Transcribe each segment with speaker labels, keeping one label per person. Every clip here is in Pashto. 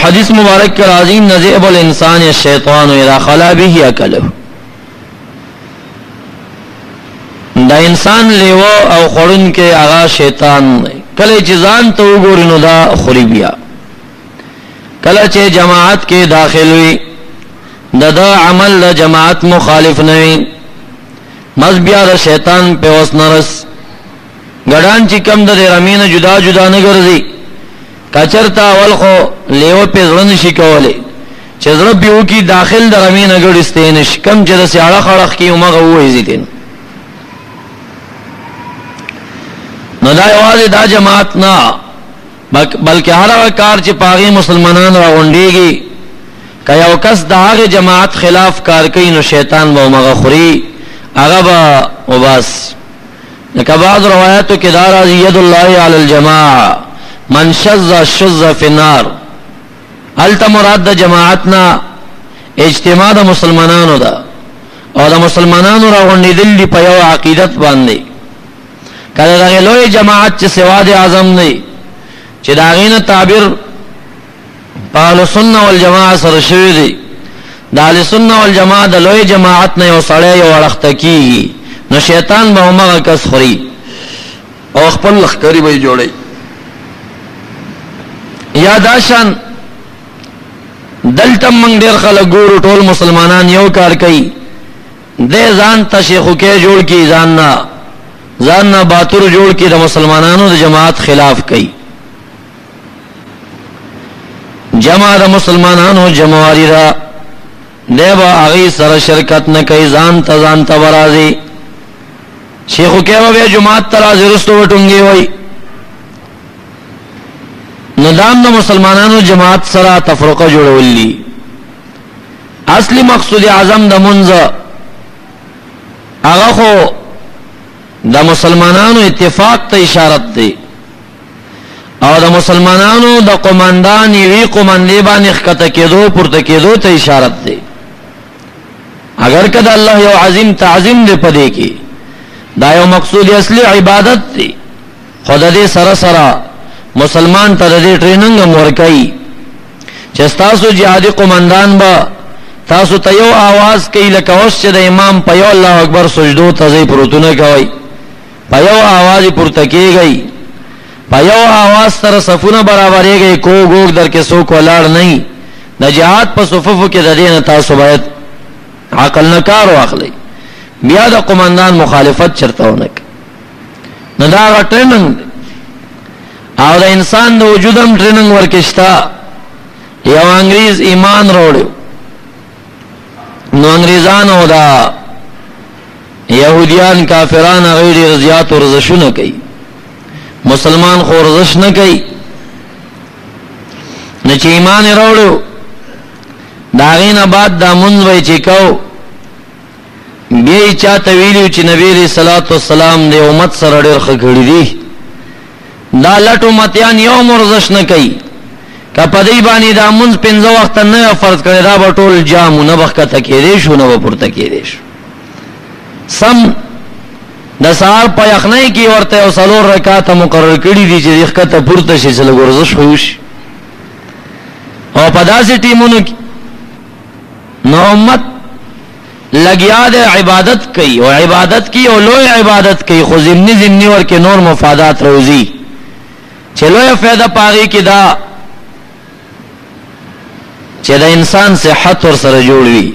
Speaker 1: حدیث مبارک کا راضی نزیب الانسان الشیطان اذا خلا به اکلہ، دا انسان لیو او خورن کے آغا شیطان کله چې ځان ته وګوري نو دا خوري بیا، کله چې جماعت کې داخل وي دا عمل دا جماعت مخالف نه وي، مز بیا دا شیطان په وس نرس ګډان چې کم د رمینه جدا جدا نه ګرځي، کچرتا اول خو لیو په ځړن شي کولې چې زړه بیو کې داخل د رمینه ګړستې نش کم چې د سیاړه خړخ کې عمره وې زیدین نو دا یوازې دا جماعت نه بلکې هر کار چې پاغي مسلمانان راغونډيږي کله یو کس د هغه جماعت خلاف کار کوي نو شیطان به عمره خوري هغه به وباس. لکه بعض روایتو کې دا راځي ید الله علی الجماعه من شذ الشذ فی النار، الته مراد د جماعتنا اجتماع د مسلمانانو ده او د مسلمانانو راغونډېدل په یو عقیدت باندې، کله دغه لوی جماعت چې سواد اعظم نه چې دا غینه تعبیر په اهل سنت والجماعت سره شوی دی، د اهل سنت والجماعت د لوی جماعت نه یو سړی یو وړخته کیږي نو شیطان به عمره کس خوري او خپل لخکری به جوړي. یا داشان دلته موږ ډېر خلک ګورو ټول مسلمانان یو کار کوي، د ځان ته شیخو کې جوړ کی ځان نه باتور جوړ کی د مسلمانانو د جماعت خلاف کوي، جماع د مسلمانانو جمعواری را دیبا آغی سر شرکت نه کوي، ځان ته برازي شیخو کې به جماعت ترازی رستو وټونګي وای ندام د مسلمانانو جماعت سره تفرقه جوړولې. اصلي مقصود اعظم د منځ هغه خو د مسلمانانو اتفاق ته اشاره ده او د مسلمانانو د قومندان وی قومندې باندې ښکته کېدو پورته کېدو ته اشاره ده. اگر کده الله یو عظیم تعظیم دې پدې کې دا یو مقصود اصلي عبادت دی، خدای دې سره سره مسلمان ته دې ټریننګ ورکړي چې تاسو جهادي قومندان با تاسو ته یو आवाज کوي لکه اوس چې د امام په یو الله اکبر سجدو ته ځي پروتونه کوي، په یو आवाज پورته کېږي، په یو आवाज سره صفونه برابرېږي، کو ګوګ در کې سو کولاړ نه د جهاد په صفوف کې د دین تاسو باید عقل نه کار واخلئ، بیا د قومندان مخالفت چرتاونه نه دا ټریننګ او د انسان د وجودم ټریننګ ورکشتا. یو انګریز ایمان وروړو نو انګریزان او دا يهوديان کافران غیر زیات ورزشونه کوي، مسلمان خو ورزش نه کوي، نه چې ایمان وروړو دا غینه بعد دا مونږ وای چې کو بیا چاته ویلو چې نبی علیہ الصلوۃ والسلام د امت سره ډېر خګړی دي، دا لټو متیان یو ورزش نه کوي، کپدی باندې دا مونږ 15 وخت نه فرض کړی دا به ټول جامونه بخته کېږي شو نه پورته کېږي سم د سهار په یخنۍ کې ورته او څلور رکعات مقرر کړی دي چې ښکته پورته شي چې ورزش وشي او په داسې ټیمونو کې نو امت لګیا د عبادت کوي او عبادت کی او لوی عبادت کوي، خو ضمنی ورکه نور مفادات روزي چې لوی فائدہ پاغي کې دا چې د انسان صحت ور سره جوړوي.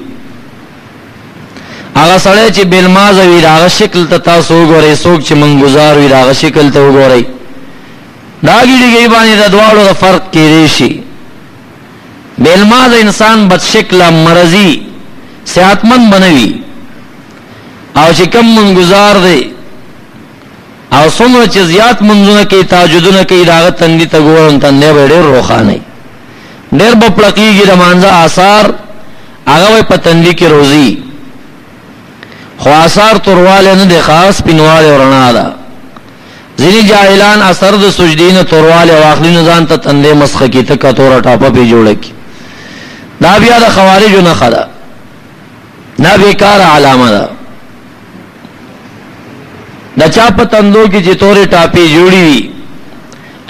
Speaker 1: هغه سره چې بلماز وي دا شکل ته تاسو وګورئ، څوک چې منګزار وي دا شکل ته وګورئ، دا ګیږي باندې د دواړو فرق کې شي. بلماز انسان بد شکل مرضی صحتمند بنوي او چې کم منګزار دی او څومره چې زیات منځونه کوي تهجدونه کوي دا تندې ته ګورم تندې به ډېر روښانه ډېر په پړقېږي د مانځه آثار هغه په تندې کې روزي، خو آثار تورواله نه دي، خاص پینواله ورنا ده. ځینې جاهلان اثر د سجدین تورواله واخلي نه ځان ته تندې مسخه کې ته کتوره ټاپه په جوړه کی، دا بیا د خوارجو نه خدا نه بیکار علامه ده. د چا په تندو کې چې تورې ټاپې جوړي وي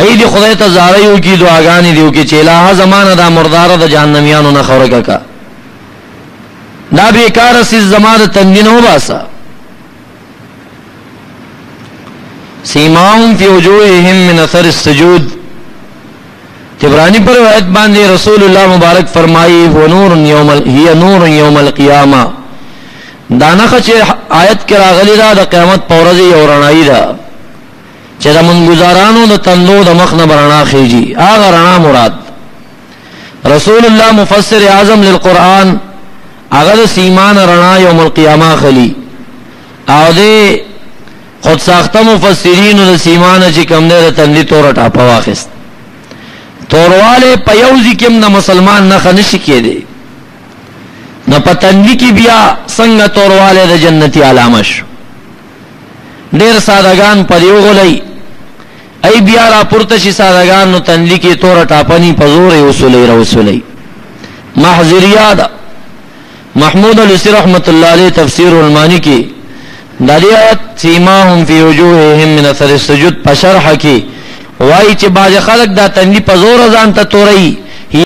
Speaker 1: ای دی خدای ته زاریو کی دعاګانې دیو کی چې الہ زمانہ دا مردار د جهنميانو نه خورګه کا دا بیکار سیز زمانہ تنجنو باسا سیماهم فی وجوههم من اثر السجود تبرانی پر روایت باندې رسول الله مبارک فرمایي هو نور یوم القیامه دا نه چې آیت کې راغلی دا د قیامت په ورځ یو رڼایي ده چې د منګزارانو د تندو د مخ نه برنا خيږي هغه رڼا مراد رسول الله مفسر اعظم للقرآن هغه سیمان رڼا یوم القیامه خلی او دې خود ساخته مفسرین د سیمان چې کوم نه تندې تور ټاپه واخست تورواله په یو ځکم د مسلمان نه خنشي کېده نه پتندې کې بیا څنګه تورواله د جنتی علامه شو ډېر سادهګان پر یو غلې ای بیا را پورته شي سادهګان نو تندې کې تور ټاپنی په زور وصولې محذریات محمود علوسی رحمت الله علیه تفسیر المانی کې دلیات سیماهم فی وجوههم من اثر السجود په شرح کې وای چې باز خلک دا تندې په زور ځان ته توري